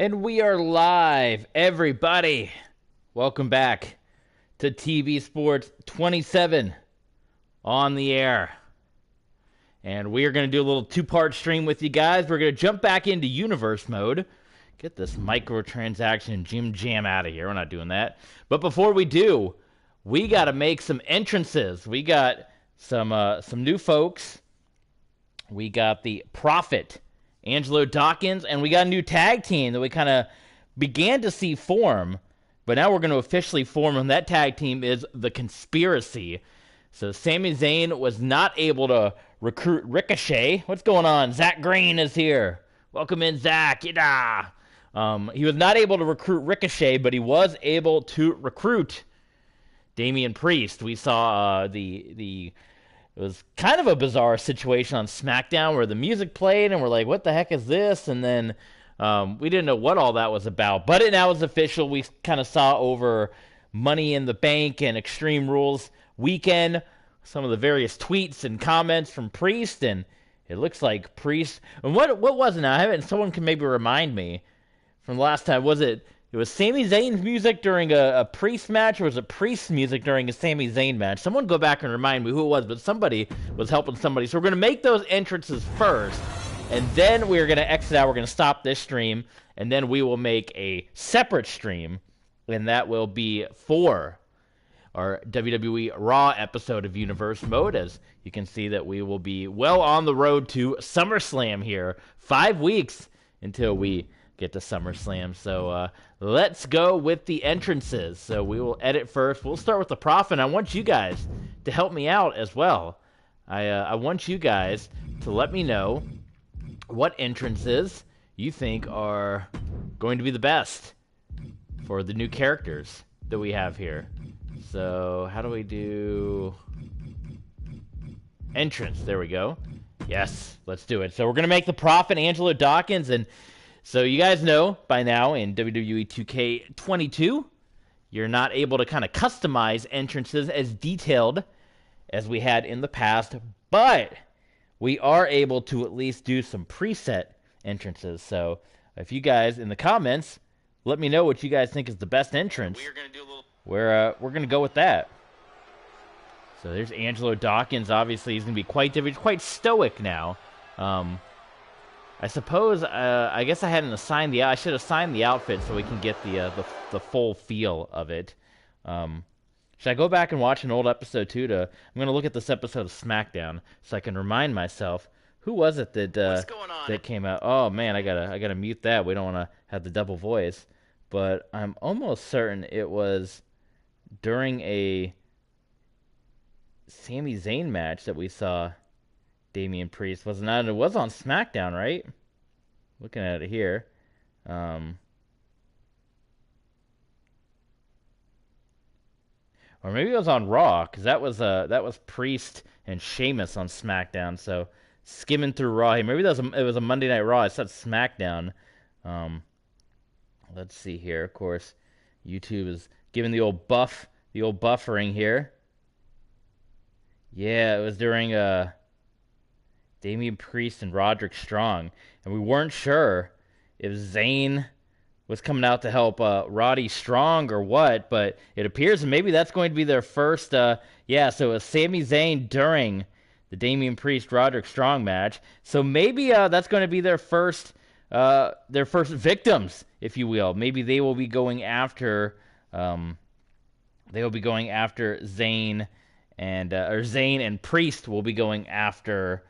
And we are live, everybody. Welcome back to TV Sports 27 on the air. And we are going to do a little two-part stream with you guys. We're going to jump back into universe mode. Get this microtransaction Jim Jam out of here. We're not doing that. But before we do, we got to make some entrances. We got some new folks. We got the Prophet, Angelo Dawkins, and we got a new tag team that we kind of began to see form, but now we're going to officially form, and that tag team is the Conspiracy. So Sami Zayn was not able to recruit Ricochet. What's going on? Zach Green is here. Welcome in, Zach. Yeah. He was not able to recruit Ricochet, but he was able to recruit Damian Priest. We saw it was kind of a bizarre situation on SmackDown where the music played and we're like, what the heck is this? And then we didn't know what all that was about. But it now is official. We kind of saw over Money in the Bank and Extreme Rules weekend some of the various tweets and comments from Priest, and it looks like Priest. And what was it now? Someone can maybe remind me from the last time. It was Sami Zayn's music during a Priest match, or was it Priest's music during a Sami Zayn match? Someone go back and remind me who it was, but somebody was helping somebody. So we're going to make those entrances first, and then we're going to exit out. We're going to stop this stream, and then we will make a separate stream, and that will be for our WWE Raw episode of Universe Mode. As you can see that we will be well on the road to SummerSlam here. 5 weeks until we get to SummerSlam. So let's go with the entrances. So we will edit first. We'll start with the Prophet. I want you guys to help me out as well. I want you guys to let me know what entrances you think are going to be the best for the new characters that we have here. So how do we do entrance? There we go. Yes, let's do it. So we're going to make the Prophet Angelo Dawkins, and so you guys know by now in WWE 2K22, you're not able to kind of customize entrances as detailed as we had in the past, but we are able to at least do some preset entrances. So if you guys in the comments let me know what you guys think is the best entrance, we're going to go with that. So there's Angelo Dawkins. Obviously, he's going to be quite different, quite stoic now. I suppose, I guess I should assign the outfit so we can get the full feel of it. Should I go back and watch an old episode too? I'm going to look at this episode of SmackDown so I can remind myself, who was it that came out? Oh man, I gotta mute that. We don't want to have the double voice. But I'm almost certain it was during a Sami Zayn match that we saw Damian Priest. Was it not? It was on SmackDown, right? Looking at it here. Or maybe it was on Raw, because that was Priest and Sheamus on SmackDown. So skimming through Raw, maybe it was a Monday Night Raw. It said SmackDown. Let's see here. Of course, YouTube is giving the old buffering here. Yeah, it was during Damian Priest and Roderick Strong, and we weren't sure if Zayn was coming out to help Roddy Strong or what, but it appears that maybe that's going to be their first. So it was Sami Zayn during the Damian Priest Roderick Strong match. So maybe that's going to be their first victims, if you will. Maybe they will be going after Zayn, and Zayn and Priest will be going after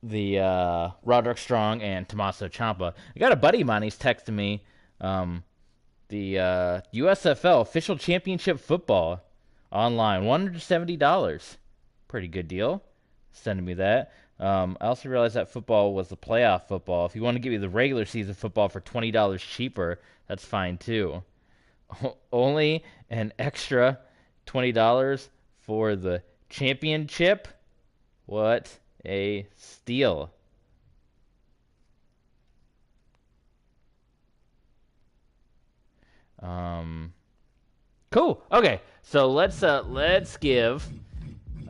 the Roderick Strong and Tommaso Ciampa. I got a buddy of mine, he's texting me the USFL Official Championship Football online, $170. Pretty good deal. Sending me that. I also realized that football was the playoff football. If you want to give me the regular season football for $20 cheaper, that's fine too. Only an extra $20 for the championship? What a steal. Cool. Okay, so let's give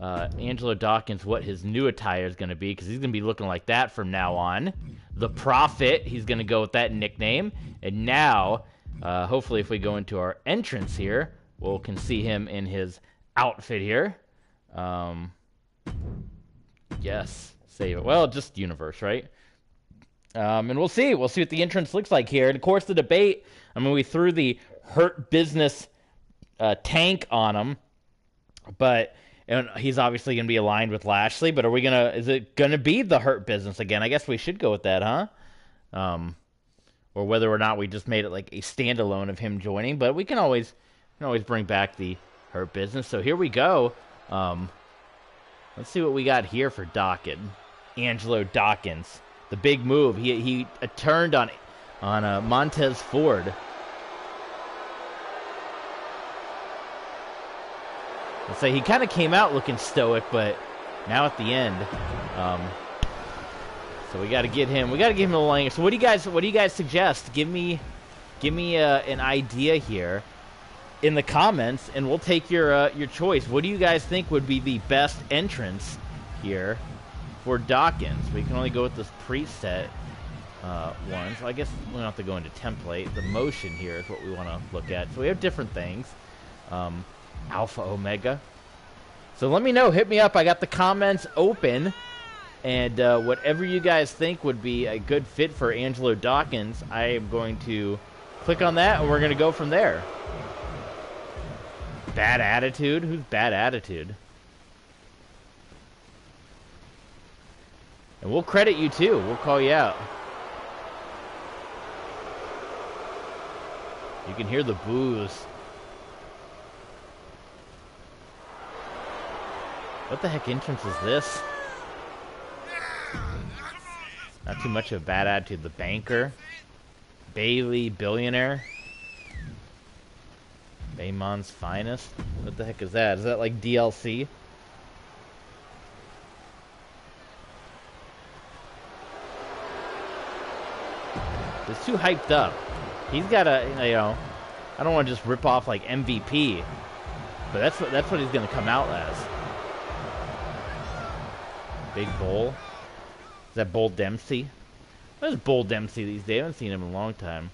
Angelo Dawkins what his new attire is going to be, because he's going to be looking like that from now on. The Prophet, he's going to go with that nickname. And now, hopefully if we go into our entrance here, we can see him in his outfit here. Yes, save it. Well, just universe, right? And we'll see what the entrance looks like here. And of course the debate, I mean, we threw the Hurt Business tank on him, but and he's obviously going to be aligned with Lashley, but is it going to be the Hurt Business again? I guess we should go with that, huh? Or whether or not we just made it like a standalone of him joining, but we can always bring back the Hurt Business. So here we go. Let's see what we got here for Dawkins. Angelo Dawkins. The big move. He turned on Montez Ford. Let's say he kind of came out looking stoic, but now at the end, so we got to get him. We got to give him a little anger. So what do you guys suggest? Give me an idea here in the comments, and we'll take your choice. What do you guys think would be the best entrance here for Dawkins? We can only go with this preset one, so I guess we don't have to go into template. The motion here is what we want to look at. So we have different things. Alpha Omega. So let me know. Hit me up. I got the comments open. And whatever you guys think would be a good fit for Angelo Dawkins, I am going to click on that, and we're going to go from there. Bad Attitude? Who's Bad Attitude? And we'll credit you too. We'll call you out. You can hear the boos. What the heck entrance is this? Not too much of a Bad Attitude. The Banker. Bailey, Billionaire. Baymon's Finest. What the heck is that? Is that like DLC? It's too hyped up. He's got a, I don't want to just rip off like MVP, but that's what he's gonna come out as. Big Bull. Is that Bull Dempsey? What is Bull Dempsey these days? I haven't seen him in a long time.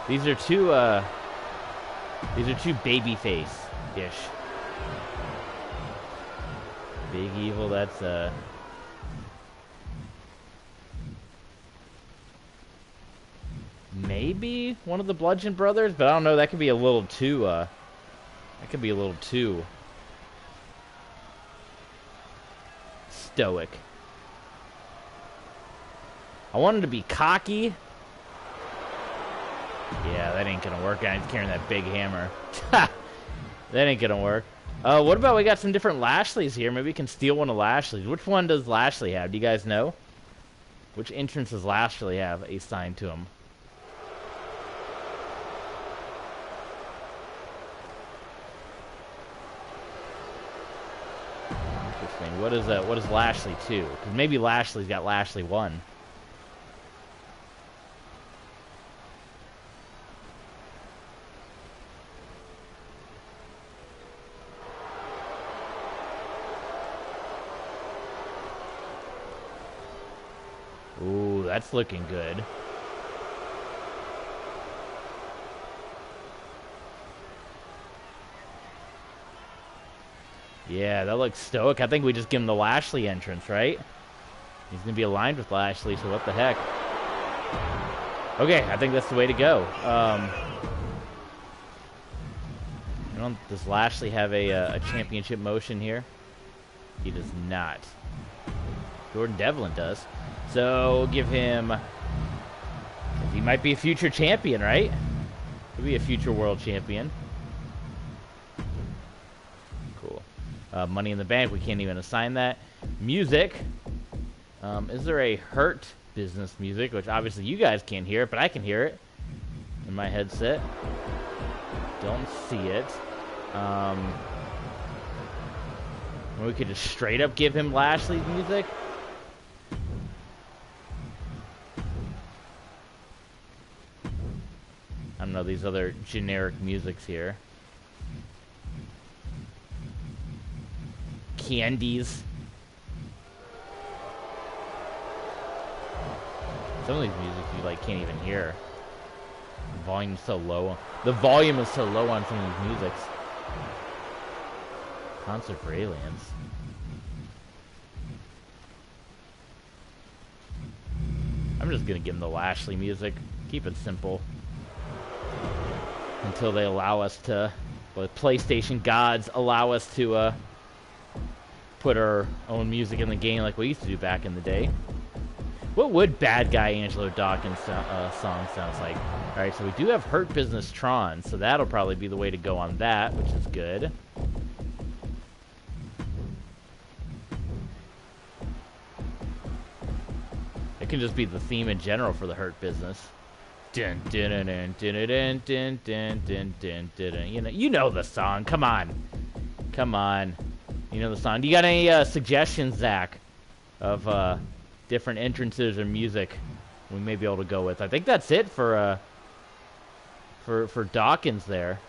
These are two babyface-ish. Big Evil, that's maybe one of the Bludgeon Brothers, but I don't know, that could be a little too stoic. I wanted to be cocky. Yeah, that ain't gonna work. I'm carrying that big hammer. That ain't gonna work. What about we got some different Lashleys here? Maybe we can steal one of Lashley's. Which one does Lashley have? Do you guys know? Which entrance does Lashley have assigned to him? Interesting. What is Lashley 2? Because maybe Lashley's got Lashley 1. Ooh, that's looking good. Yeah, that looks stoic. I think we just give him the Lashley entrance, right? He's going to be aligned with Lashley, so what the heck. Okay, I think that's the way to go. Does Lashley have a championship motion here? He does not. Jordan Devlin does. So give him... He might be a future champion, right? Could be a future world champion. Cool. Money in the Bank, we can't even assign that. Music. Is there a Hurt Business music? Which obviously you guys can't hear it, but I can hear it in my headset. Don't see it. We could just straight up give him Lashley's music. I don't know. these other generic musics here. Candies. Some of these music you like can't even hear. The volume's so low. The volume is so low on some of these musics. Concert for Aliens. I'm just gonna give them the Lashley music. Keep it simple. Until they allow us to, well, the PlayStation gods allow us to put our own music in the game like we used to do back in the day. What would Bad Guy Angelo Dawkins song sounds like? Alright, so we do have Hurt Business Tron, so that'll probably be the way to go on that, which is good. It can just be the theme in general for the Hurt Business. Dun, dun, dun, dun, dun, dun, dun, dun, dun, dun, dun. You know the song. Come on. Come on. You know the song. Do you got any suggestions, Zach, of different entrances or music we may be able to go with? I think that's it for Dawkins there.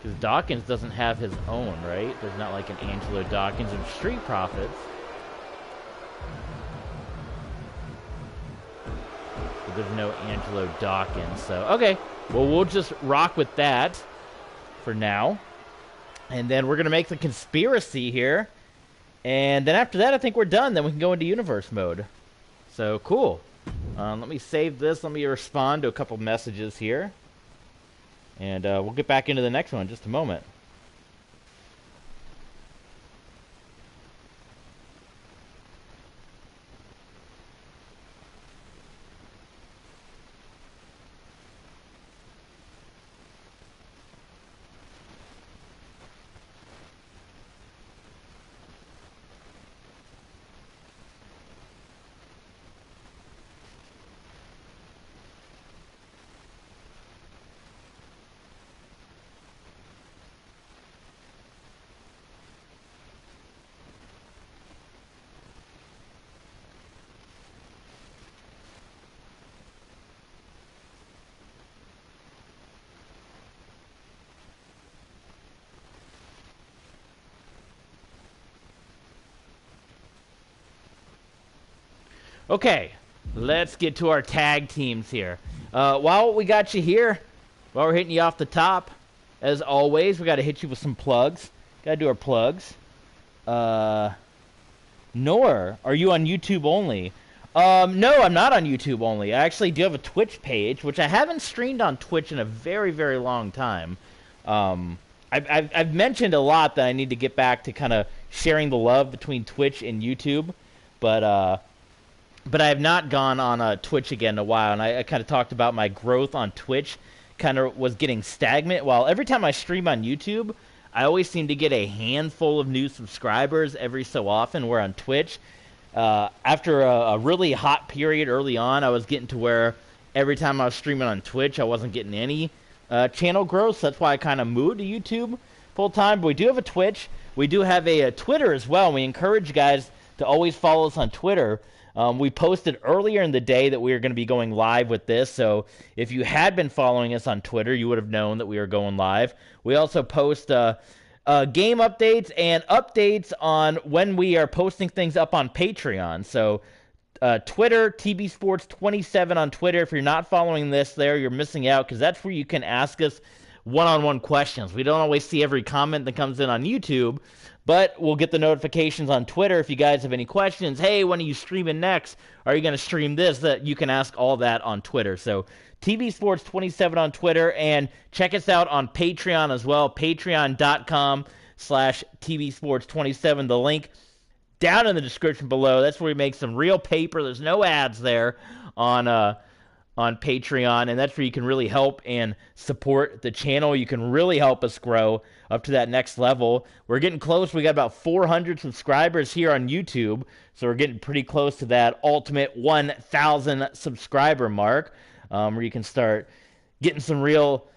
Because Dawkins doesn't have his own, right? There's not like an Angelo Dawkins of Street Profits. But there's no Angelo Dawkins, so okay. Well, we'll just rock with that for now. And then we're going to make the conspiracy here. And then after that, I think we're done. Then we can go into universe mode. So, cool. Let me save this. Let me respond to a couple messages here. And we'll get back into the next one in just a moment. Okay, let's get to our tag teams here. While we got you here, while we're hitting you off the top, as always, we got to hit you with some plugs. Got to do our plugs. Nor, are you on YouTube only? No, I'm not on YouTube only. I actually do have a Twitch page, which I haven't streamed on Twitch in a very, very long time. I've mentioned a lot that I need to get back to kind of sharing the love between Twitch and YouTube, but I have not gone on Twitch again in a while, and I kind of talked about my growth on Twitch kind of was getting stagnant, while every time I stream on YouTube, I always seem to get a handful of new subscribers every so often, where on Twitch, after a really hot period early on, I was getting to where every time I was streaming on Twitch, I wasn't getting any channel growth, so that's why I kind of moved to YouTube full-time. But we do have a Twitch. We do have a Twitter as well, and we encourage you guys to always follow us on Twitter. We posted earlier in the day that we were going to be going live with this, so if you had been following us on Twitter, you would have known that we were going live. We also post game updates and updates on when we are posting things up on Patreon. So Twitter, TB Sports 27 on Twitter. If you're not following this there, you're missing out, because that's where you can ask us one-on-one questions. We don't always see every comment that comes in on YouTube, but we'll get the notifications on Twitter if you guys have any questions. Hey, when are you streaming next? Are you going to stream this? That you can ask all that on Twitter. So TV Sports 27 on Twitter, and check us out on Patreon as well. Patreon.com/TV Sports 27. The link down in the description below. That's where we make some real paper. There's no ads there on Patreon, and that's where you can really help and support the channel. You can really help us grow up to that next level. We're getting close. We got about 400 subscribers here on YouTube, so we're getting pretty close to that ultimate 1,000 subscriber mark, where you can start getting some real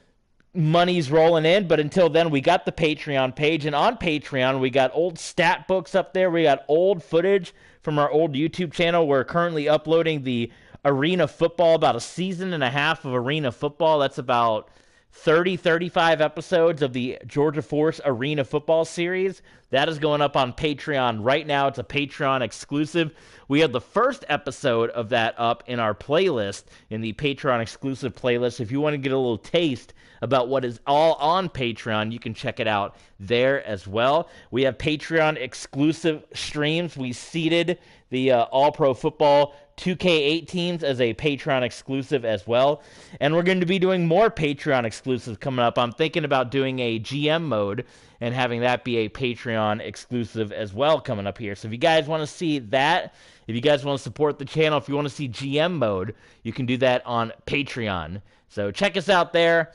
monies rolling in. But until then, we got the Patreon page, and on Patreon, we got old stat books up there. We got old footage from our old YouTube channel. We're currently uploading the Arena Football, about a season and a half of Arena Football. That's about 35 episodes of the Georgia Force Arena Football series. That is going up on Patreon right now. It's a Patreon exclusive. We have the first episode of that up in our playlist, in the Patreon exclusive playlist. If you want to get a little taste about what is all on Patreon, you can check it out there as well. We have Patreon exclusive streams. We seeded the All-Pro Football 2K18s as a Patreon exclusive as well. And we're going to be doing more Patreon exclusives coming up. I'm thinking about doing a GM mode and having that be a Patreon exclusive as well coming up here. So if you guys want to see that, if you guys want to support the channel, if you want to see GM mode, you can do that on Patreon. So check us out there.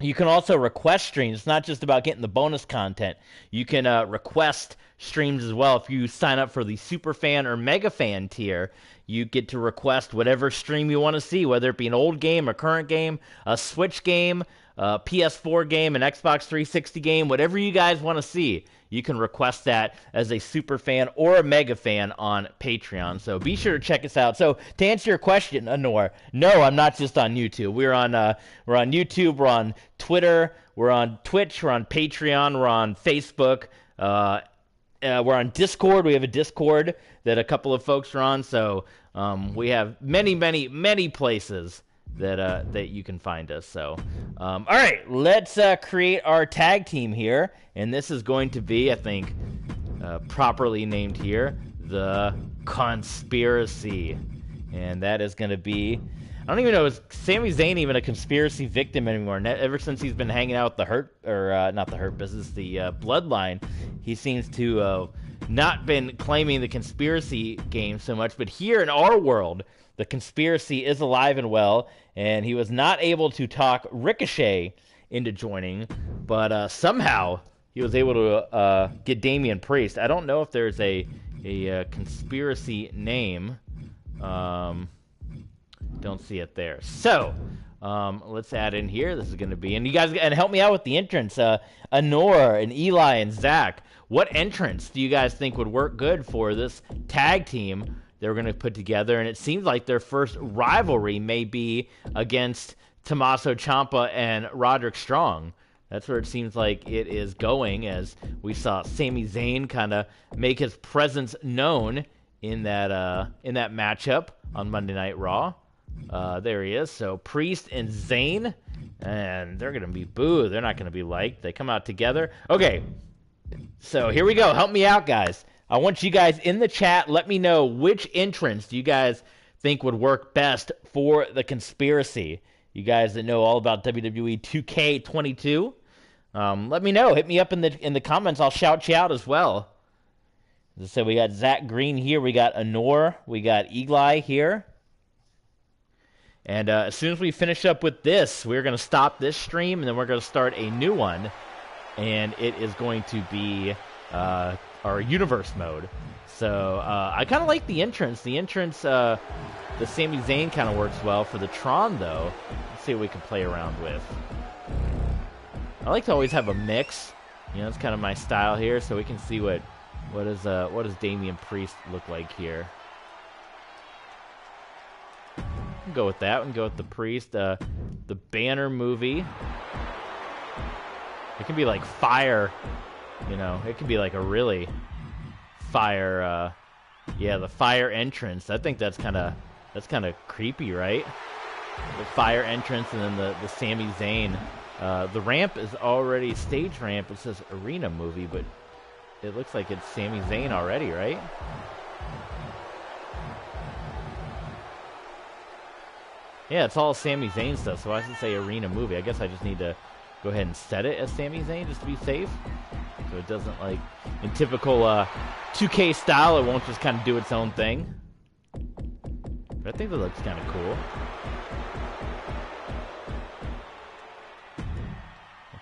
You can also request streams. It's not just about getting the bonus content. You can request streams as well. If you sign up for the super fan or mega fan tier, you get to request whatever stream you want to see, whether it be an old game, a current game, a Switch game, a PS4 game, an Xbox 360 game, whatever you guys want to see. You can request that as a super fan or a mega fan on Patreon. So be sure to check us out. So to answer your question, Anor, no, I'm not just on YouTube. We're on YouTube, we're on Twitter, we're on Twitch, we're on Patreon, we're on Facebook, we're on Discord. We have a Discord that a couple of folks are on. So we have many places that you can find us. So, all right, let's create our tag team here, and this is going to be, I think, properly named here, the Conspiracy, and that is going to be, I don't even know, is Sami Zayn even a conspiracy victim anymore? Ever since he's been hanging out with not the Hurt Business, the Bloodline, he seems to not been claiming the conspiracy game so much, but here in our world, the conspiracy is alive and well, and he was not able to talk Ricochet into joining, but somehow he was able to get Damian Priest. I don't know if there's a conspiracy name. Don't see it there. So let's add in here. This is going to be, and you guys, and help me out with the entrance. Anor and Eli and Zach. What entrance do you guys think would work good for this tag team they're going to put together? And it seems like their first rivalry may be against Tommaso Ciampa and Roderick Strong. That's where it seems like it is going, as we saw Sami Zayn kind of make his presence known in that matchup on Monday Night Raw. There he is. So Priest and Zayn, and they're going to be booed. They're not going to be liked. They come out together. Okay, so here we go. Help me out, guys. I want you guys in the chat, let me know which entrance do you guys think would work best for the conspiracy. You guys that know all about WWE 2K22, let me know. Hit me up in the comments. I'll shout you out as well. As I said, we got Zach Green here. We got Anor. We got Eli here. And as soon as we finish up with this, we're going to stop this stream, and then we're going to start a new one. And it is going to be our universe mode. So I kind of like the entrance. The entrance, the Sami Zayn kind of works well. For the Tron, though, let's see what we can play around with. I like to always have a mix. You know, it's kind of my style here, so we can see what does Damian Priest look like here. We can go with that. We can go with the Priest. The Banner movie. It can be like fire. You know, it can be like a really fire, yeah, the fire entrance. I think that's kind of creepy, right? The fire entrance, and then the Sami Zayn. The ramp is already stage ramp. It says arena movie, but it looks like it's Sami Zayn already, right? Yeah, it's all Sami Zayn stuff, so I should say arena movie. I guess I just need to go ahead and set it as Sami Zayn just to be safe. So it doesn't, like, in typical 2K style, it won't just kind of do its own thing. But I think that looks kind of cool.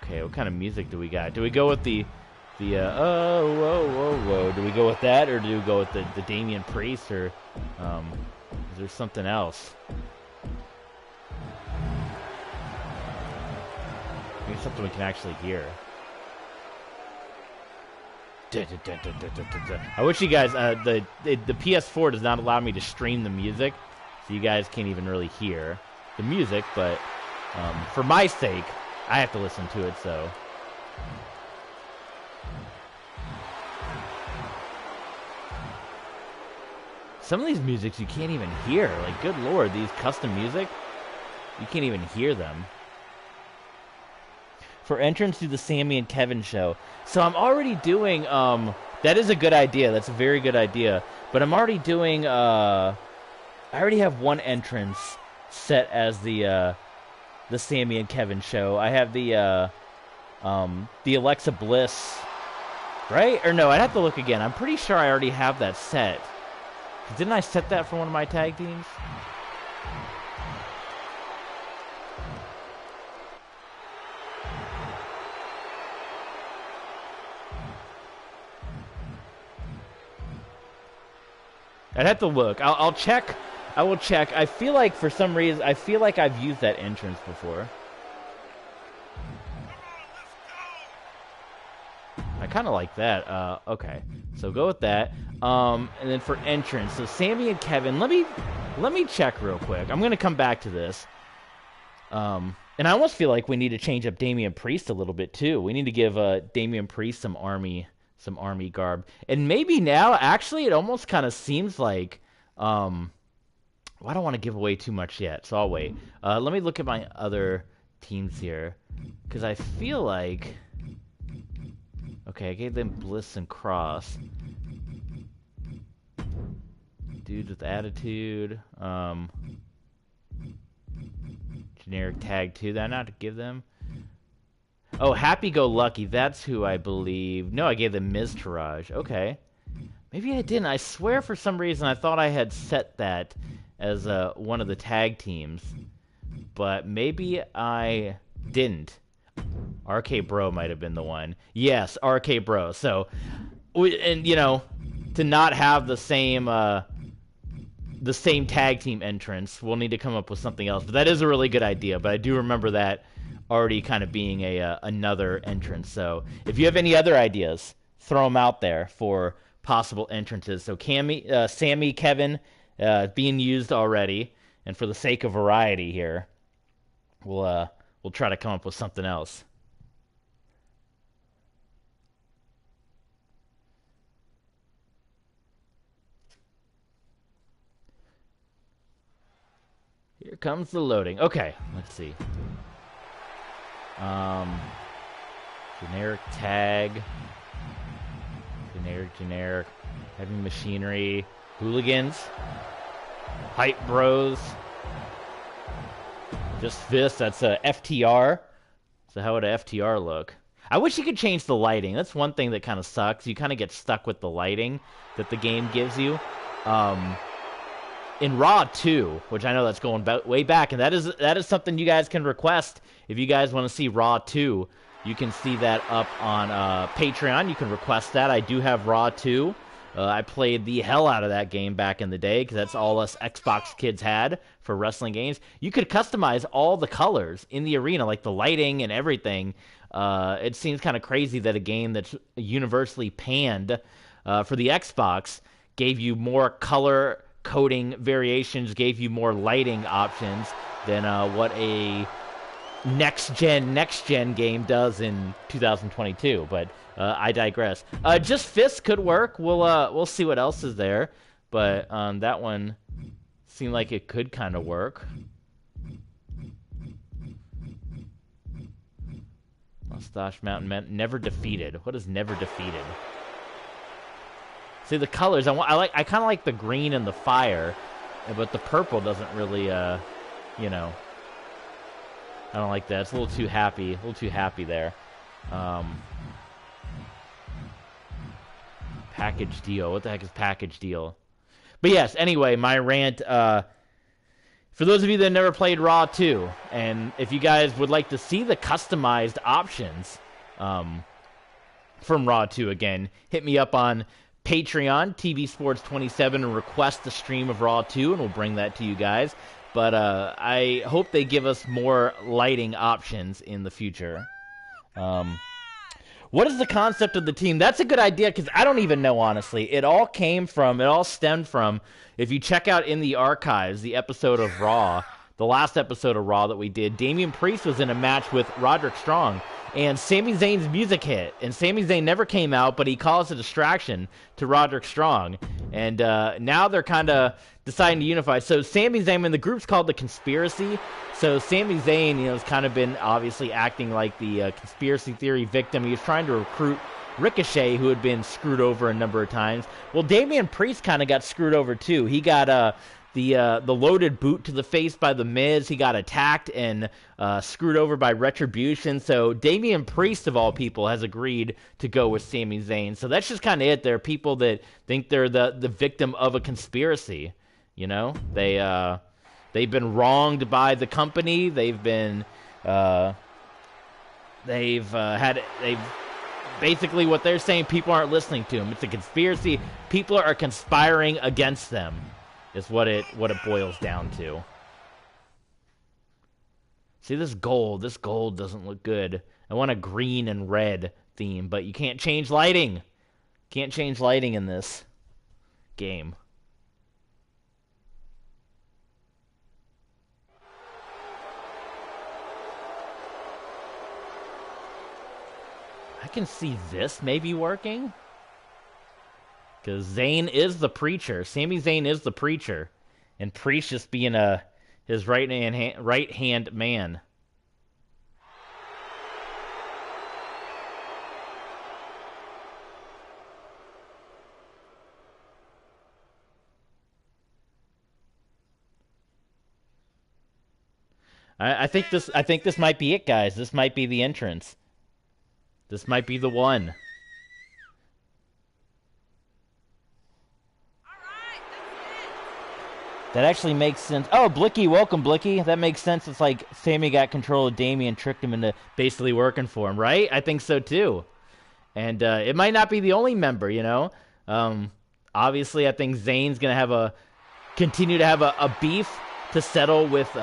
Okay, what kind of music do we got? Do we go with the oh, whoa, whoa, whoa. Do we go with that, or do we go with the Damian Priest, or is there something else? Maybe something we can actually hear. I wish you guys, the PS4 does not allow me to stream the music, so you guys can't even really hear the music, but for my sake, I have to listen to it, so. Some of these musics you can't even hear. Like, good lord, these custom music, you can't even hear them. For entrance to the Sami and Kevin show. So I'm already doing, that is a good idea. That's a very good idea. But I'm already doing, I already have one entrance set as the Sami and Kevin show. I have the Alexa Bliss, right? Or no, I'd have to look again. I'm pretty sure I already have that set. Didn't I set that for one of my tag teams? I'd have to look. I'll check. I will check. I feel like for some reason, I feel like I've used that entrance before. I kind of like that. Okay, so go with that. And then for entrance, so Sami and Kevin. Let me check real quick. I'm gonna come back to this. And I almost feel like we need to change up Damian Priest a little bit too. We need to give Damian Priest some army garb. And maybe now, actually, it almost kind of seems like. Well, I don't want to give away too much yet, so I'll wait. Let me look at my other teams here, because I feel like. Okay, I gave them Bliss and Cross. Dudes with attitude. Generic tag 2. Did I not give them? Oh, Happy Go Lucky. That's who I believe. No, I gave them Miz Taraj. Okay. Maybe I didn't. I swear for some reason I thought I had set that as one of the tag teams. But maybe I didn't. RK Bro might have been the one. Yes, RK Bro. So, and you know, to not have the same tag team entrance, we'll need to come up with something else. But that is a really good idea. But I do remember that already kind of being another entrance. So, if you have any other ideas, throw them out there for possible entrances. So, Sami, Kevin, being used already, and for the sake of variety here, we'll try to come up with something else. Here comes the loading. Okay, let's see. Generic tag. Generic. Heavy machinery. Hooligans. Hype Bros. Just Fist. That's a FTR. So how would a FTR look? I wish you could change the lighting. That's one thing that kind of sucks. You kind of get stuck with the lighting that the game gives you. In Raw 2, which I know that's going way back, and that is something you guys can request. If you guys want to see Raw 2, you can see that up on Patreon. You can request that. I do have Raw 2. I played the hell out of that game back in the day, because that's all us Xbox kids had for wrestling games. You could customize all the colors in the arena, like the lighting and everything. It seems kind of crazy that a game that's universally panned for the Xbox gave you more color coding variations, gave you more lighting options than what a next gen game does in 2022. But I digress. Just Fist could work. We'll see what else is there, but that one seemed like it could kind of work. Mustache Mountain Never Defeated. What is Never Defeated? See the colors. I kind of like the green and the fire, but the purple doesn't really, you know. I don't like that. It's a little too happy. A little too happy there. Package deal. What the heck is package deal? But yes. Anyway, my rant. For those of you that never played Raw 2, and if you guys would like to see the customized options from Raw 2 again, hit me up on Patreon, TV Sports 27, and request the stream of Raw 2, and we'll bring that to you guys. But I hope they give us more lighting options in the future. What is the concept of the team? That's a good idea because I don't even know, honestly. It all stemmed from, if you check out in the archives, the episode of Raw, the last episode of Raw that we did, Damian Priest was in a match with Roderick Strong, and Sami Zayn's music hit, and Sami Zayn never came out, but he caused a distraction to Roderick Strong, and now they're kind of deciding to unify. So Sami Zayn, and the group's called The Conspiracy, so Sami Zayn, has kind of been obviously acting like the conspiracy theory victim. He was trying to recruit Ricochet, who had been screwed over a number of times. Well, Damian Priest kind of got screwed over too. He got the loaded boot to the face by The Miz. He got attacked and screwed over by Retribution. So Damian Priest, of all people, has agreed to go with Sami Zayn. So that's just kind of it. There are people that think they're the victim of a conspiracy. They've been wronged by the company. They've basically what they're saying, people aren't listening to them. It's a conspiracy. People are conspiring against them. Is what it boils down to. See, this gold doesn't look good. I want a green and red theme, but you can't change lighting. Can't change lighting in this game. I can see this maybe working. Because Zayn is the preacher. Sami Zayn is the preacher. And Priest just being his right-hand man. I think this might be it, guys. This might be the entrance. This might be the one. That actually makes sense. Oh, Blicky, welcome, Blicky. That makes sense. It's like Sami got control of Damian, tricked him into basically working for him, right? I think so, too. And it might not be the only member, Obviously, I think Zayn's going to continue to have a beef to settle with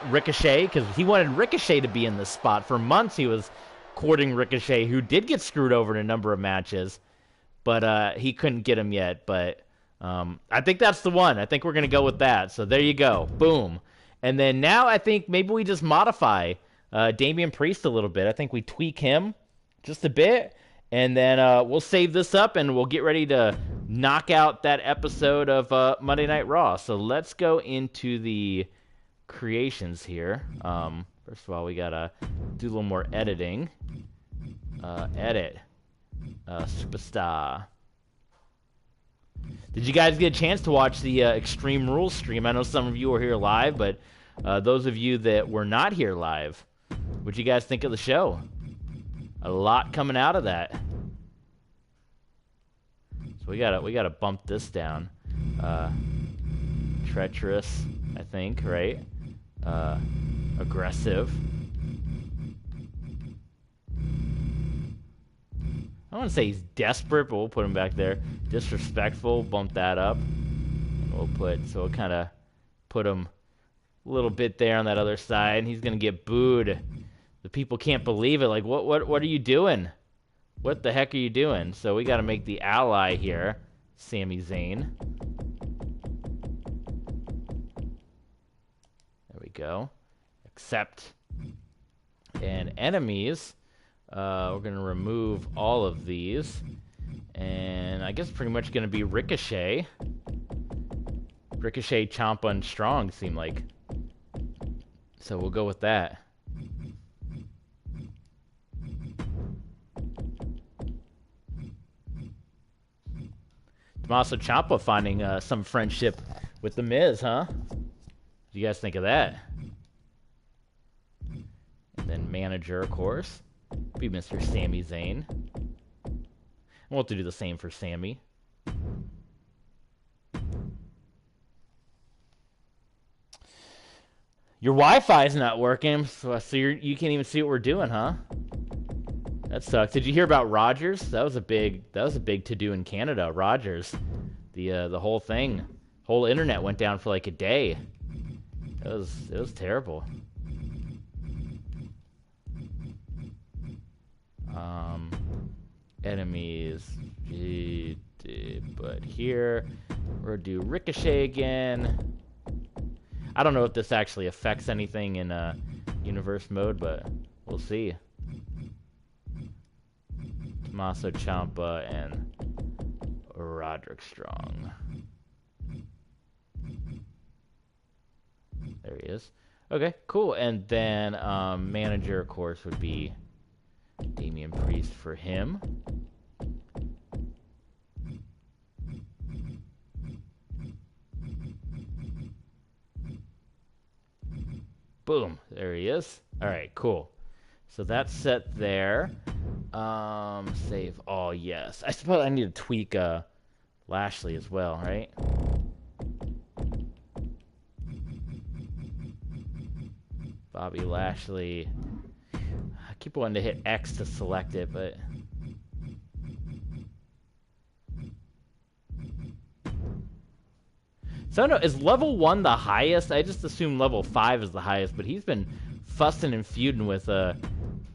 Ricochet, because he wanted Ricochet to be in this spot. For months, he was courting Ricochet, who did get screwed over in a number of matches, but he couldn't get him yet, but... I think that's the one. I think we're going to go with that. So there you go. Boom. And then now I think maybe we just modify Damian Priest a little bit. I think we tweak him just a bit. And then we'll save this up and we'll get ready to knock out that episode of Monday Night Raw. So let's go into the creations here. First of all, we got to do a little more editing. Edit. Superstar. Did you guys get a chance to watch the Extreme Rules stream? I know some of you were here live, but those of you that were not here live, what'd you guys think of the show? A lot coming out of that. So we gotta bump this down. Treacherous, I think, right? Aggressive. I don't want to say he's desperate, but we'll put him back there. Disrespectful, bump that up. We'll kind of put him a little bit there on that other side, and he's going to get booed. The people can't believe it. Like, what are you doing? What the heck are you doing? So we got to make the ally here, Sami Zayn. There we go. Accept. And enemies... we're going to remove all of these. And I guess pretty much going to be Ricochet. Ricochet, Ciampa, and Strong seem like. So we'll go with that. Tommaso Ciampa finding some friendship with The Miz, huh? What do you guys think of that? And then manager, of course. Be Mr. Sami Zayn. We'll have to do the same for Sami. Your Wi-Fi is not working, so you can't even see what we're doing, huh? That sucks. Did you hear about Rogers? That was a big to-do in Canada. Rogers, the whole thing, whole internet went down for like a day. It was terrible. enemies. But here, we'll do Ricochet again. I don't know if this actually affects anything in universe mode, but we'll see. Tommaso Ciampa and Roderick Strong. There he is. Okay, cool. And then manager, of course, would be Damian Priest for him. Boom. There he is. All right, cool. So that's set there. Save all, yes. I suppose I need to tweak Lashley as well, right? Bobby Lashley. I keep wanting to hit X to select it, but... So I don't know, is level 1 the highest? I just assume level 5 is the highest, but he's been fussing and feuding with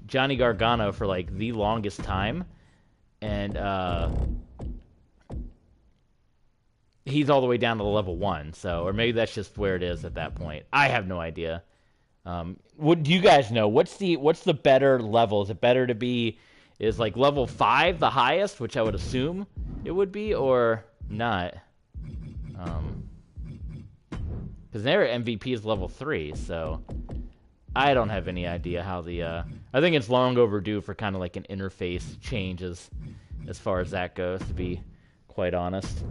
Johnny Gargano for like the longest time. And he's all the way down to the level 1, so, or maybe that's just where it is at that point. I have no idea. What do you guys know? What's the better level? Is it better to be, is like level 5 the highest, which I would assume it would be, or not? Because their MVP is level 3, so I don't have any idea how the I think it's long overdue for kind of like an interface change as far as that goes, to be quite honest.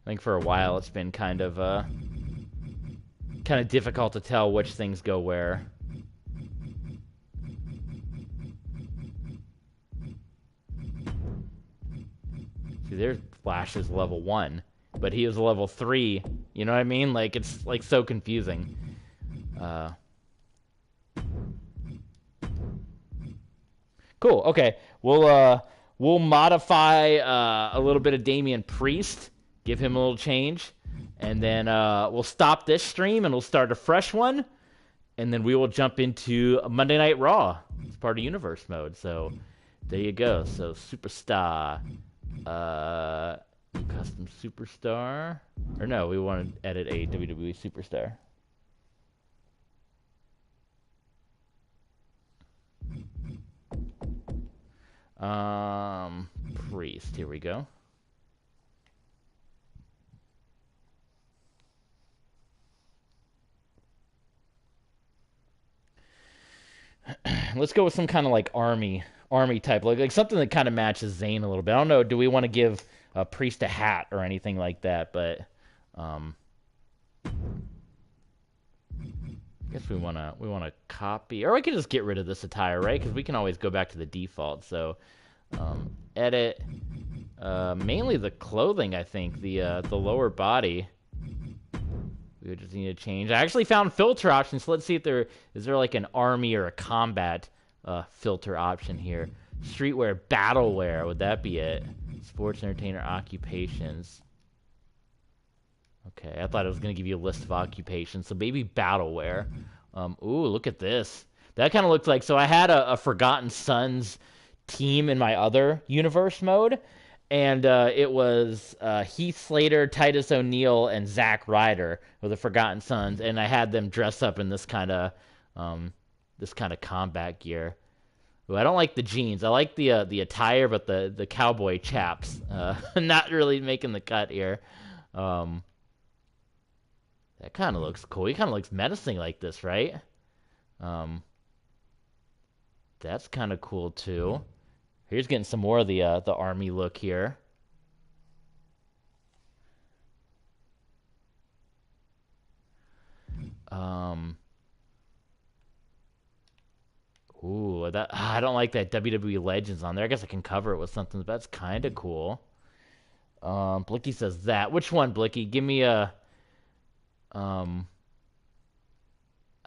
I think for a while it's been kind of difficult to tell which things go where. See, there's Flash's level 1, but he was level 3. You know what I mean? Like, it's like so confusing. Cool. Okay, we'll modify a little bit of Damian Priest. Give him a little change, and then we'll stop this stream and we'll start a fresh one, and then we will jump into Monday Night Raw. It's part of Universe mode, so there you go. So Superstar, new custom Superstar, or no, we want to edit a WWE Superstar. Priest. Here we go. Let's go with some kind of like army type, like something that kind of matches Zayn a little bit. I don't know. Do we want to give Priest a hat or anything like that? But I guess we wanna copy, or I can just get rid of this attire, right? Because we can always go back to the default. So edit, mainly the clothing. I think the lower body. We just need to change. I actually found filter options, so let's see if is there like an army or a combat filter option here. Streetwear, battleware, would that be it? Sports, entertainer, occupations. Okay, I thought it was going to give you a list of occupations, so maybe battleware. Ooh, look at this. That kind of looks like, so I had a Forgotten Sons team in my other universe mode, and it was Heath Slater, Titus O'Neil, and Zack Ryder were the Forgotten Sons, and I had them dress up in this kind of combat gear. Ooh, I don't like the jeans. I like the attire, but the cowboy chaps not really making the cut here. That kind of looks cool. He kind of looks menacing like this, right? That's kind of cool too. Here's getting some more of the army look here. Ooh, I don't like that WWE Legends on there. I guess I can cover it with something, but that's kind of cool. Blicky says that. Which one, Blicky? Give me a...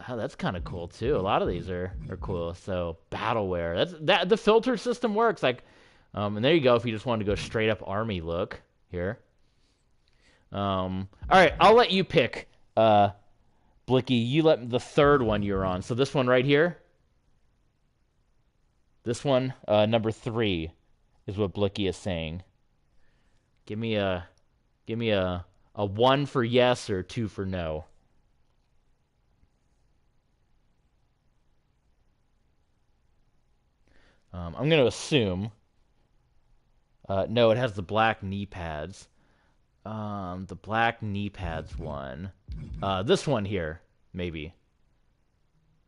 Oh, that's kind of cool too. A lot of these are cool. So battleware. The filter system works. Like, and there you go. If you just wanted to go straight up army look here. All right, I'll let you pick Blicky, you let the third one you're on. So this one right here. This one, number 3, is what Blicky is saying. Give me a 1 for yes or 2 for no. I'm going to assume. No, it has the black knee pads. The black knee pads one. This one here, maybe.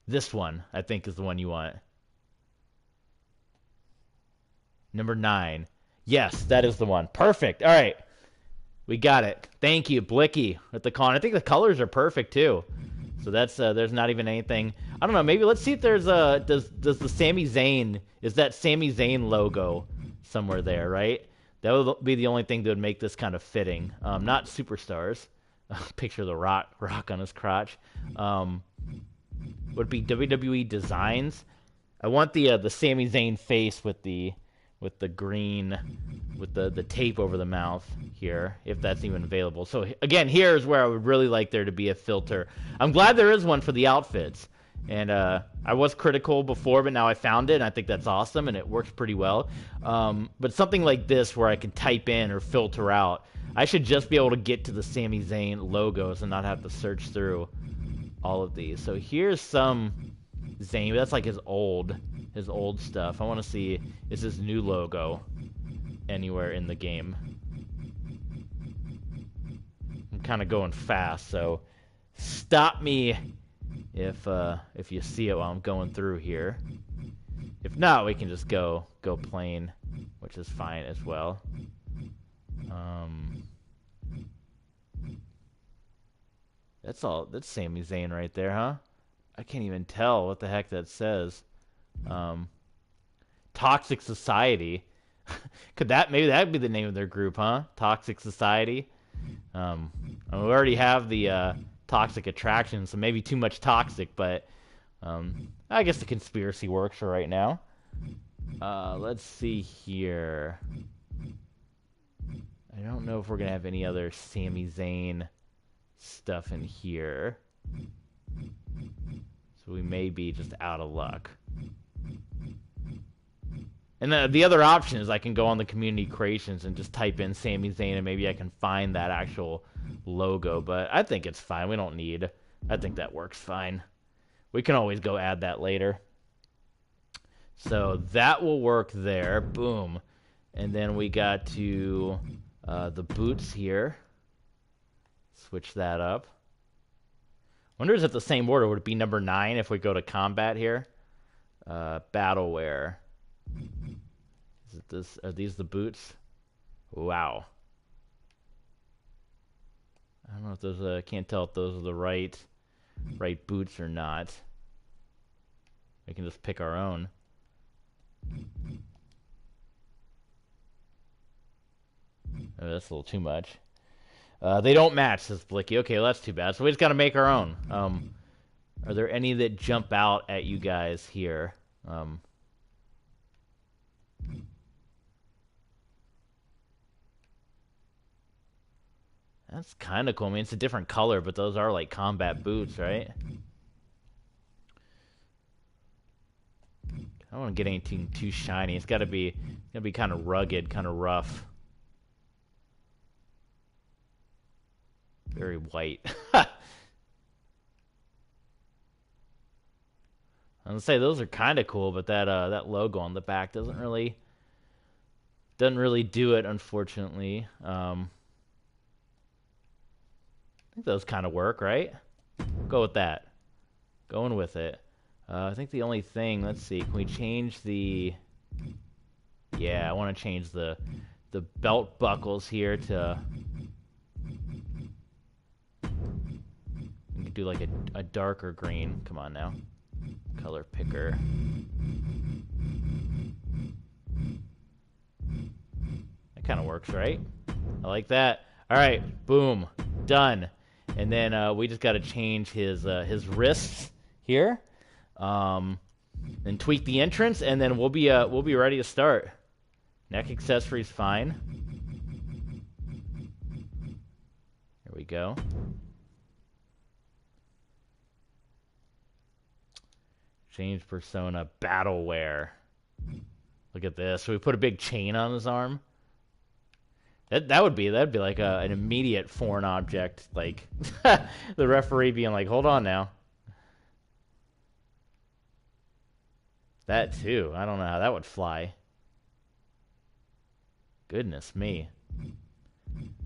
This one, I think, is the one you want. Number 9. Yes, that is the one. Perfect. All right. We got it. Thank you, Blicky, with the con. I think the colors are perfect, too. So that's there's not even anything. I don't know. Maybe let's see if there's does the Sami Zayn, is that Sami Zayn logo somewhere there, right? That would be the only thing that would make this kind of fitting. Not Superstars. Picture the rock on his crotch. Would be WWE Designs. I want the Sami Zayn face with the green, with the tape over the mouth here, if that's even available. So again, here's where I would really like there to be a filter. I'm glad there is one for the outfits. And I was critical before, but now I found it, and I think that's awesome, and it works pretty well. But something like this where I can type in or filter out, I should just be able to get to the Sami Zayn logos and not have to search through all of these. So here's some Zayn. That's like his old stuff. I want to see, is his new logo anywhere in the game? I'm kind of going fast, so stop me if you see it while I'm going through here. If not, we can just go plain, which is fine as well. That's Sami Zayn right there, huh? I can't even tell what the heck that says. Toxic Society. Maybe that'd be the name of their group, huh? Toxic Society. We already have the Toxic Attraction, so maybe too much toxic, but I guess the conspiracy works for right now. Let's see here. I don't know if we're gonna have any other Sami Zayn stuff in here, so we may be just out of luck. And the other option is I can go on the community creations and just type in Sami Zayn, and maybe I can find that actual logo, but I think it's fine. We don't need. I think that works fine. We can always go add that later. So that will work there. Boom. And then we got to the boots here. Switch that up. Wonder is it the same order? Would it be number 9 if we go to combat here? Battleware. Is it this? Are these the boots? Wow. I don't know if those. I can't tell if those are the right boots or not. We can just pick our own. Oh, that's a little too much. They don't match, says Blicky. Okay, well, that's too bad. So we just got to make our own. Are there any that jump out at you guys here? That's kind of cool. I mean, it's a different color, but those are like combat boots, right? I don't want to get anything too shiny. It's got to be kind of rugged, kind of rough. Very white. I was gonna say those are kind of cool, but that logo on the back doesn't really do it, unfortunately. I think those kind of work, right? Go with that. Going with it. I think the only thing, let's see, can we change the... Yeah, I want to change the belt buckles here to... We can do like a darker green. Come on now. Color picker. That kind of works, right? I like that. All right, boom, done. And then we just got to change his wrists here, and tweak the entrance, and then we'll be ready to start. Neck accessories, fine. Here we go. Change persona, battleware. Look at this. So we put a big chain on his arm. That'd be like an immediate foreign object. Like the referee being like, "Hold on now." That too. I don't know how that would fly. Goodness me.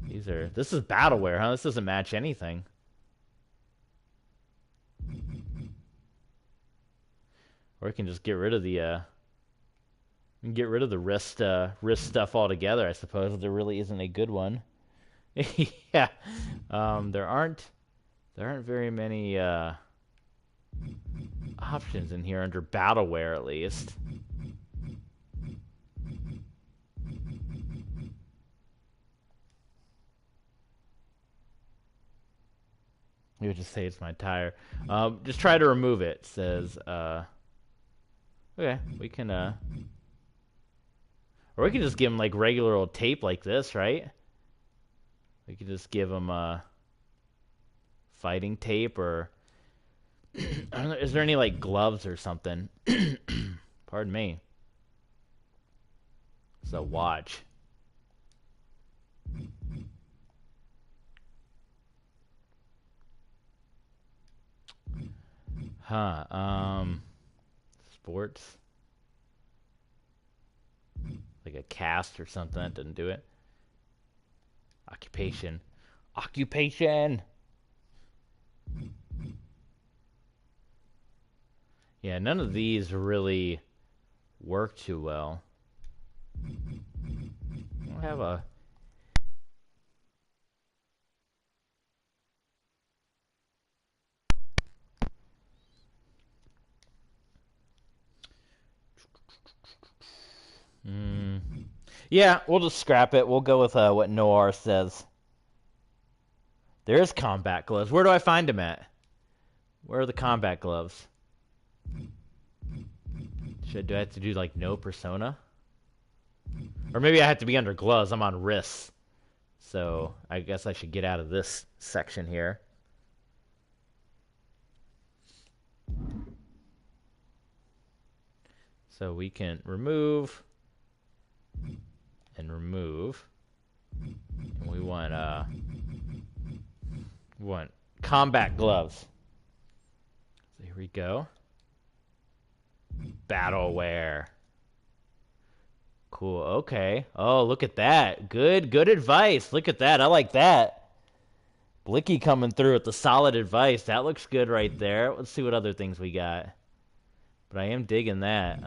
This is battleware, huh? This doesn't match anything. Or we can just get rid of the wrist stuff altogether, I suppose, if there really isn't a good one. Yeah. There aren't very many options in here under battleware, at least. You would just say it's my tire. Just try to remove it. It says, okay, we can, or we can just give him like regular old tape like this, right? We could just give him fighting tape, or I don't know, is there any like gloves or something? Pardon me. It's a watch. Sports. Like a cast or something. That didn't do it. Occupation. Occupation! Yeah, none of these really work too well. I don't have a... Yeah, we'll just scrap it. We'll go with what Noir says. There's combat gloves. Where do I find them at? Where are the combat gloves? Do I have to do like no persona? Or maybe I have to be under gloves. I'm on wrists. So I guess I should get out of this section here. So we can remove and remove. And we want combat gloves. So here we go. Battleware. Cool. Okay. Oh, look at that. Good advice. Look at that. I like that. Blicky coming through with the solid advice. That looks good right there. Let's see what other things we got. But I am digging that.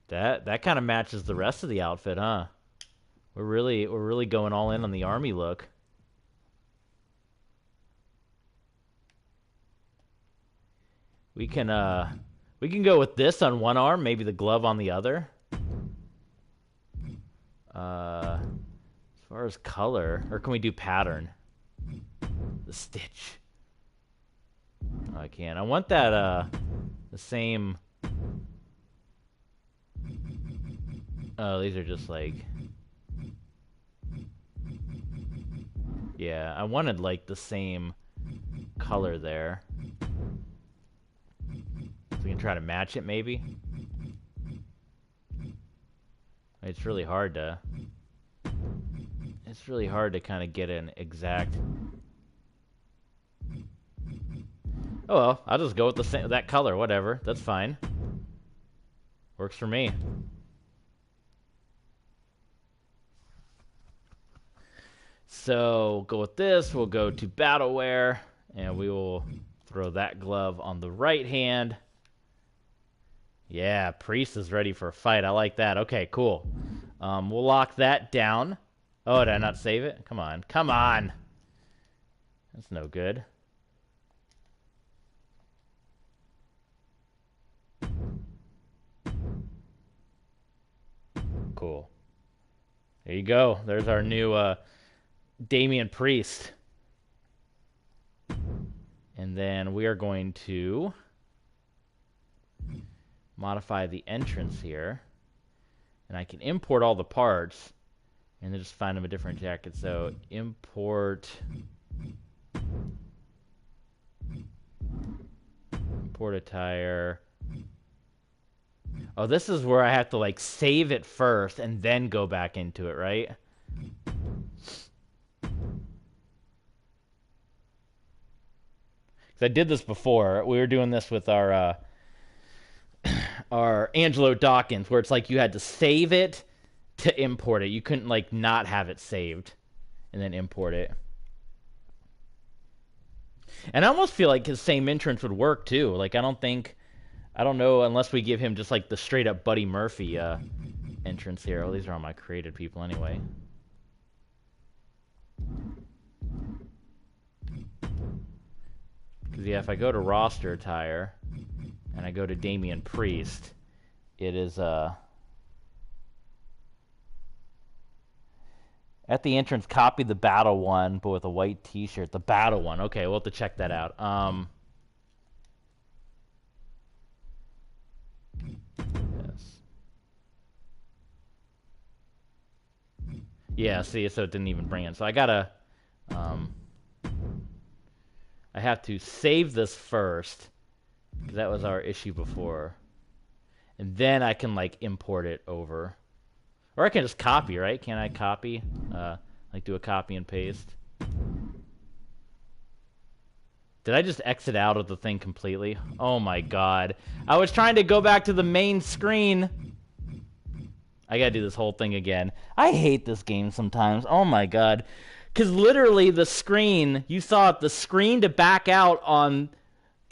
That kind of matches the rest of the outfit, huh? We're really going all in on the army look. We can go with this on one arm, maybe the glove on the other. As far as color, or can we do pattern? The stitch. Oh, I can't. I want that the same. Oh, these are just like. Yeah, I wanted like the same color there. So we can try to match it, maybe. It's really hard to kind of get an exact. Oh well, I'll just go with the same that color, whatever. That's fine. Works for me. So go with this. We'll go to battleware, and we will throw that glove on the right hand. Yeah, Priest is ready for a fight. I like that. Okay, cool. We'll lock that down. Oh, did I not save it? Come on. Come on. That's no good. Cool. There you go. There's our new Damian Priest. And then we are going to modify the entrance here. And I can import all the parts and then just find them a different jacket. So import import attire. Oh, this is where I have to like save it first and then go back into it, right? I did this before. We were doing this with our Angelo Dawkins, where it's like you had to save it to import it. You couldn't like not have it saved and then import it. And I almost feel like his same entrance would work too. Like I don't know unless we give him just like the straight up Buddy Murphy entrance here. Oh, these are all my created people anyway. Because yeah, if I go to roster attire and I go to Damian Priest, it is at the entrance, copy the battle one, but with a white t-shirt. The battle one. Okay, we'll have to check that out. Yes. Yeah, see, so it didn't even bring it. So I gotta, I have to save this first, because that was our issue before. And then I can, like, import it over. Or I can just copy, right? Can I copy? Like, do a copy and paste? Did I just exit out of the thing completely? Oh my god. I was trying to go back to the main screen. I gotta do this whole thing again. I hate this game sometimes. Oh my god. Because literally the screen, you saw it, the screen to back out on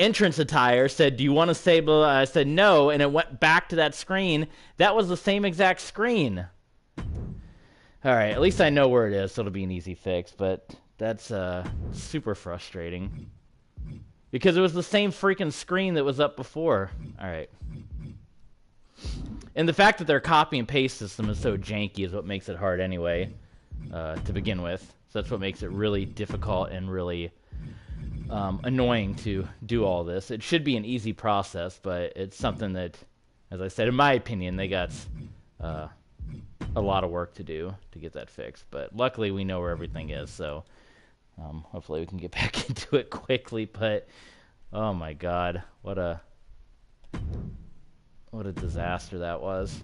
entrance attire said, do you want to save? I said no, and it went back to that screen. That was the same exact screen. Alright, at least I know where it is, so it'll be an easy fix, but that's super frustrating. Because it was the same freaking screen that was up before. Alright. And the fact that their copy and paste system is so janky is what makes it hard anyway, to begin with. So that's what makes it really difficult and really annoying to do all this. It should be an easy process, but it's something that, as I said, in my opinion, they got a lot of work to do to get that fixed. But luckily, we know where everything is, so hopefully we can get back into it quickly. But oh my god, what a disaster that was.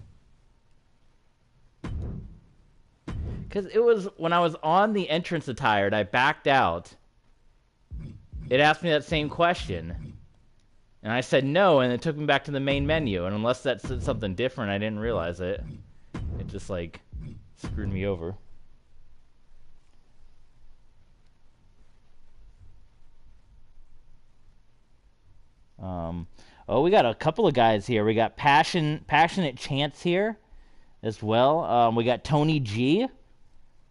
Because it was when I was on the entrance attire and I backed out, it asked me that same question. And I said no, and it took me back to the main menu. And unless that said something different, I didn't realize it. It just, like, screwed me over. Oh, we got a couple of guys here. We got Passionate Chance here as well. We got Tony G.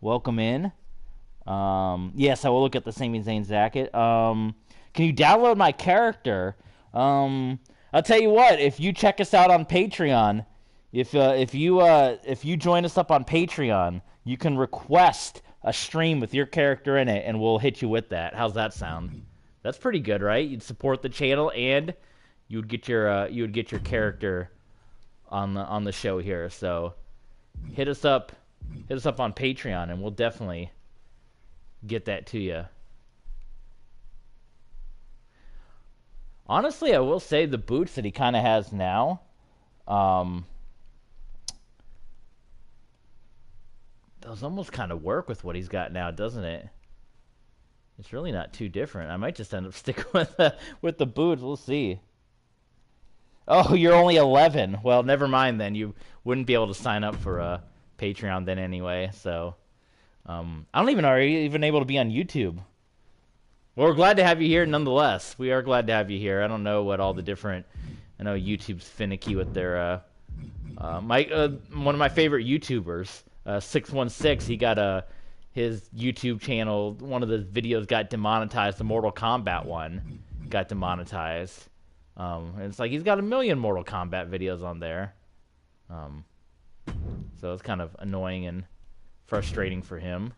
Welcome in. Yes, I will look at the Sami Zayn jacket. Can you download my character? I'll tell you what. If you check us out on Patreon, if you join us up on Patreon, you can request a stream with your character in it, and we'll hit you with that. How's that sound? That's pretty good, right? You'd support the channel, and you would get your character on the show here. So hit us up on Patreon, and we'll definitely get that to you. Honestly, I will say the boots that he kind of has now, those almost kind of work with what he's got now, doesn't it? It's really not too different. I might just end up sticking with the boots. We'll see. Oh, you're only 11. Well, never mind then. You wouldn't be able to sign up for Patreon then anyway. So I don't even know. Are you even able to be on YouTube? Well, we're glad to have you here nonetheless. We are glad to have you here. I don't know what all the different... I know YouTube's finicky with their... one of my favorite YouTubers, 616, he got his YouTube channel, one of the videos got demonetized. The Mortal Kombat one got demonetized. And it's like he's got 1 million Mortal Kombat videos on there. So it's kind of annoying and frustrating for him.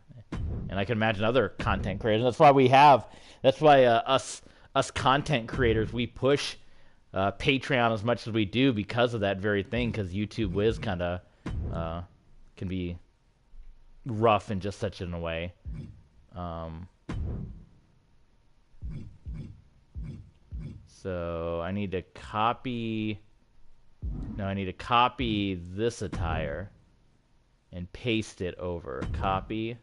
And I can imagine other content creators. That's why us content creators, we push Patreon as much as we do because of that very thing. Because YouTube is kind of can be rough in just such a way. So I need to copy... No, I need to copy this attire and paste it over. Copy,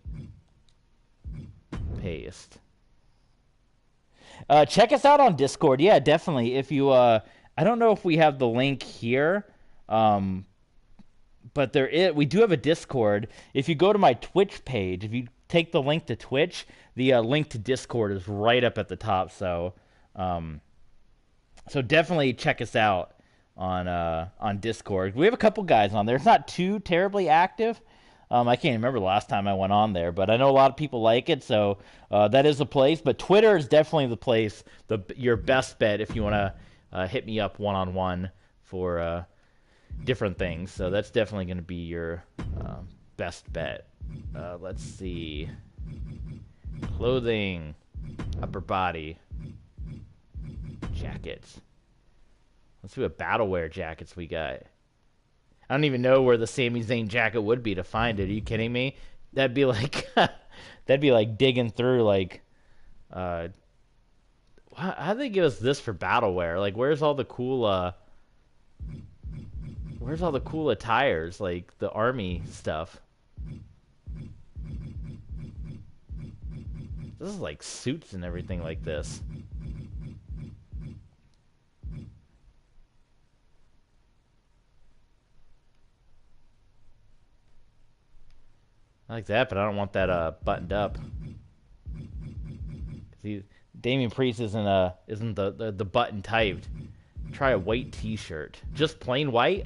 paste. Check us out on Discord. Yeah, definitely. If you, I don't know if we have the link here, but we do have a Discord. If you go to my Twitch page, if you take the link to Twitch, the link to Discord is right up at the top. So definitely check us out on Discord. We have a couple guys on there. It's not too terribly active. I can't remember the last time I went on there, but I know a lot of people like it, so that is a place. But Twitter is definitely the place, your best bet if you want to hit me up one-on-one for different things. So that's definitely going to be your best bet. Let's see. Clothing, upper body, jackets. Let's see what battleware jackets we got. I don't even know where the Sami Zayn jacket would be to find it. Are you kidding me? That'd be like digging through like how'd they give us this for battleware? Like where's all the cool attires, like the army stuff? This is like suits and everything like this. I like that, but I don't want that buttoned up. Damian Priest isn't the button typed. Try a white T-shirt, just plain white.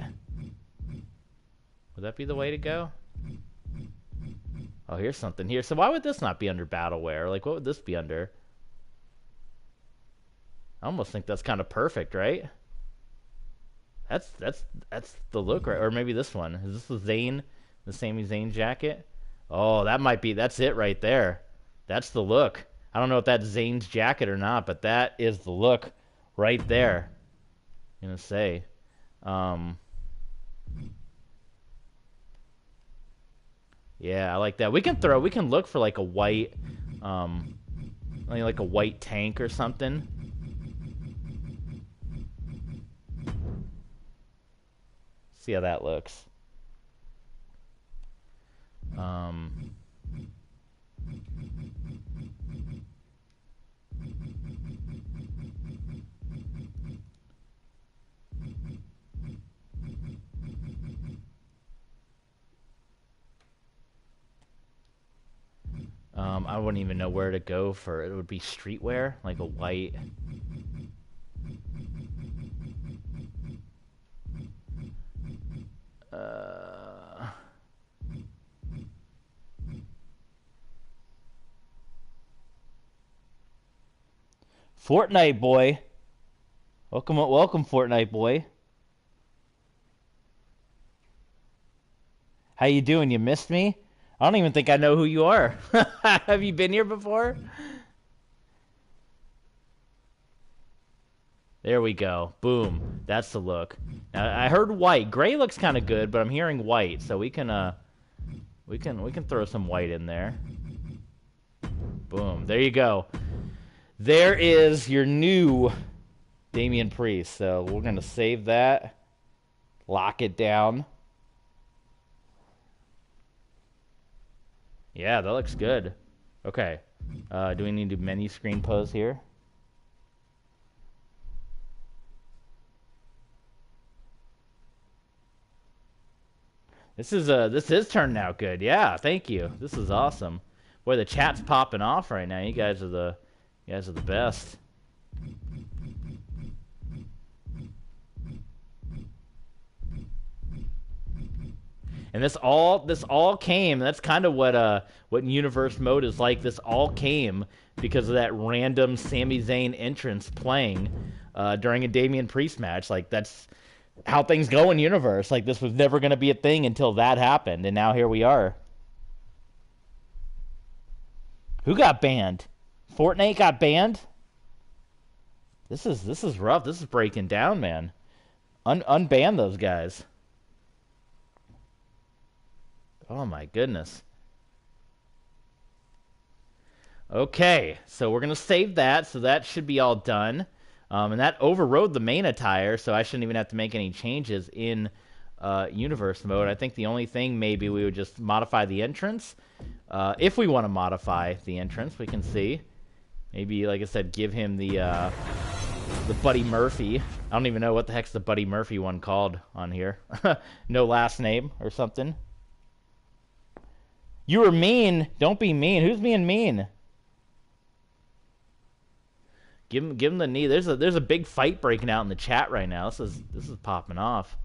Would that be the way to go? Oh, here's something here. So why would this not be under battleware? Like, what would this be under? I almost think that's kind of perfect, right? That's the look, right? Or maybe this one. Is this the Sami Zayn jacket? Oh, that's it right there. That's the look. I don't know if that's Zayn's jacket or not, but that is the look right there. I'm gonna say. Yeah, I like that. We can look for like a white, like a white tank or something. See how that looks. I wouldn't even know where to go for it. It would be streetwear, like a white. Fortnite boy. Welcome, Fortnite boy. How you doing? You missed me? I don't even think I know who you are. Have you been here before? There we go. Boom. That's the look. Now, I heard white. Gray looks kind of good, but I'm hearing white, so we can throw some white in there. Boom. There you go. There is your new Damian Priest. So we're gonna save that. Lock it down. Yeah, that looks good. Okay. Do we need to menu screen pose here? This is turning out good. Yeah, thank you. This is awesome. Boy, the chat's popping off right now. You guys are the best. And this all came. That's kind of what Universe Mode is like. This all came because of that random Sami Zayn entrance playing during a Damian Priest match. Like that's how things go in Universe. Like this was never going to be a thing until that happened, and now here we are. Who got banned? Fortnite got banned? This is rough. This is breaking down, man. Unban those guys. Oh my goodness. Okay, so we're gonna save that. So that should be all done. And that overrode the main attire, so I shouldn't even have to make any changes in universe mode. I think the only thing maybe we would just modify the entrance. If we want to modify the entrance, we can see. Maybe, like I said, give him the Buddy Murphy. I don't even know what the heck's the Buddy Murphy one called on here. No last name or something. You were mean. Don't be mean. Who's being mean? Give him the knee. There's a big fight breaking out in the chat right now. This is popping off.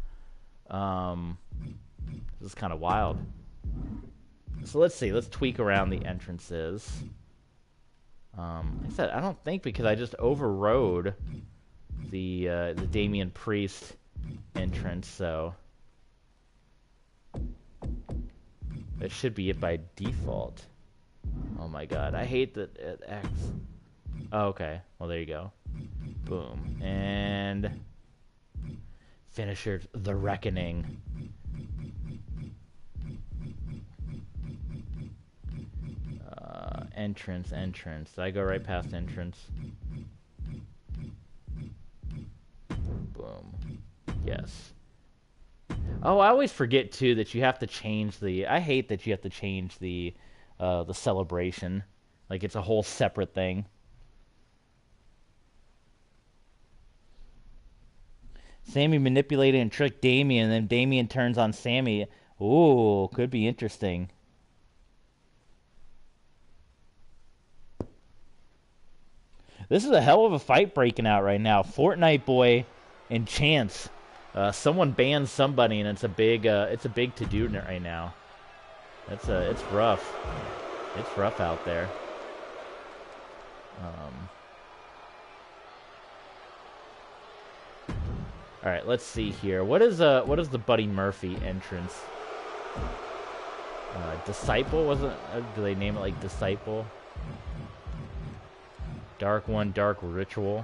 This is kind of wild. So let's see. Let's tweak around the entrances. Like I said, I don't think because I just overrode the Damian Priest entrance, so that should be it by default. Oh my god, I hate that X. Oh, okay, well there you go. Boom. And finisher, the Reckoning. Entrance. Did I go right past entrance? Boom. Yes. Oh, I always forget too that you have to change the. I hate that you have to change the celebration. Like it's a whole separate thing. Sami manipulated and tricked Damian, and then Damian turns on Sami. Ooh, could be interesting. This is a hell of a fight breaking out right now. Fortnite Boy and Chance. Someone banned somebody, and it's a big to-do right now. It's rough. It's rough out there. All right, let's see here. What is the Buddy Murphy entrance? Disciple wasn't? Do they name it like Disciple? Dark One, Dark Ritual.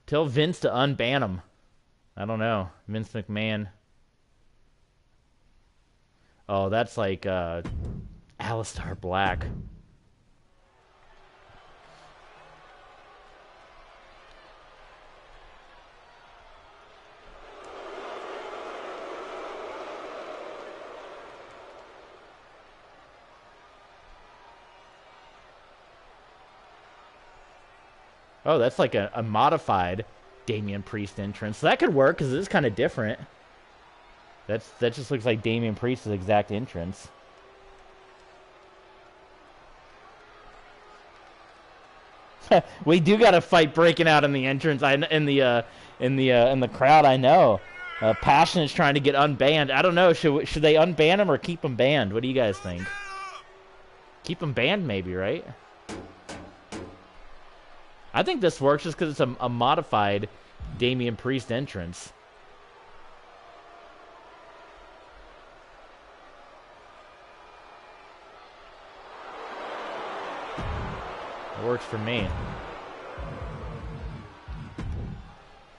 Tell Vince to unban him. I don't know. Vince McMahon. Oh, that's like Aleister Black. Oh, that's like a modified Damian Priest entrance. So that could work because it is kind of different. That just looks like Damian Priest's exact entrance. We do got a fight breaking out in the entrance. In the crowd. I know. Passion is trying to get unbanned. I don't know. Should they unban him or keep him banned? What do you guys think? Keep him banned, maybe, right? I think this works just because it's a modified Damian Priest entrance. It works for me.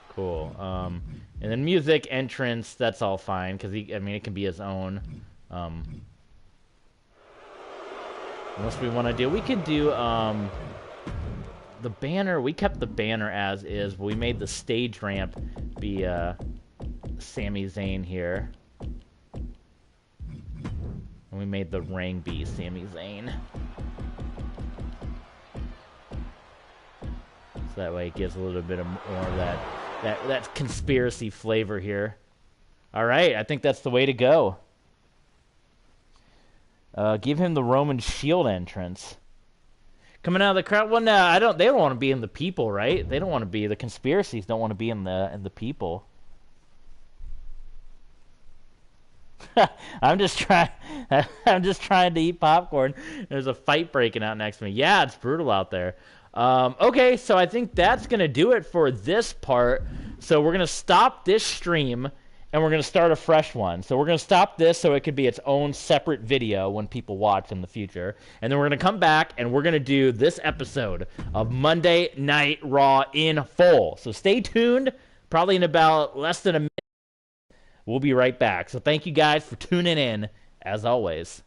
Cool. And then music, entrance, that's all fine because it can be his own. Unless we want to do, we could do the banner. We kept the banner as is, but we made the stage ramp be Sami Zayn here. And we made the ring be Sami Zayn. So that way it gives a little bit of more of that conspiracy flavor here. All right, I think that's the way to go. Give him the Roman Shield entrance. Coming out of the crowd. Well, no, they don't want to be in the people, right? They don't want to be. The conspiracies don't want to be in the people. I'm just trying to eat popcorn. There's a fight breaking out next to me. Yeah, it's brutal out there. Okay, so I think that's gonna do it for this part. So we're gonna stop this stream. And we're going to start a fresh one. So we're going to stop this so it could be its own separate video when people watch in the future. And then we're going to come back and we're going to do this episode of Monday Night Raw in full. So stay tuned. Probably in about less than a minute. We'll be right back. So thank you guys for tuning in, as always.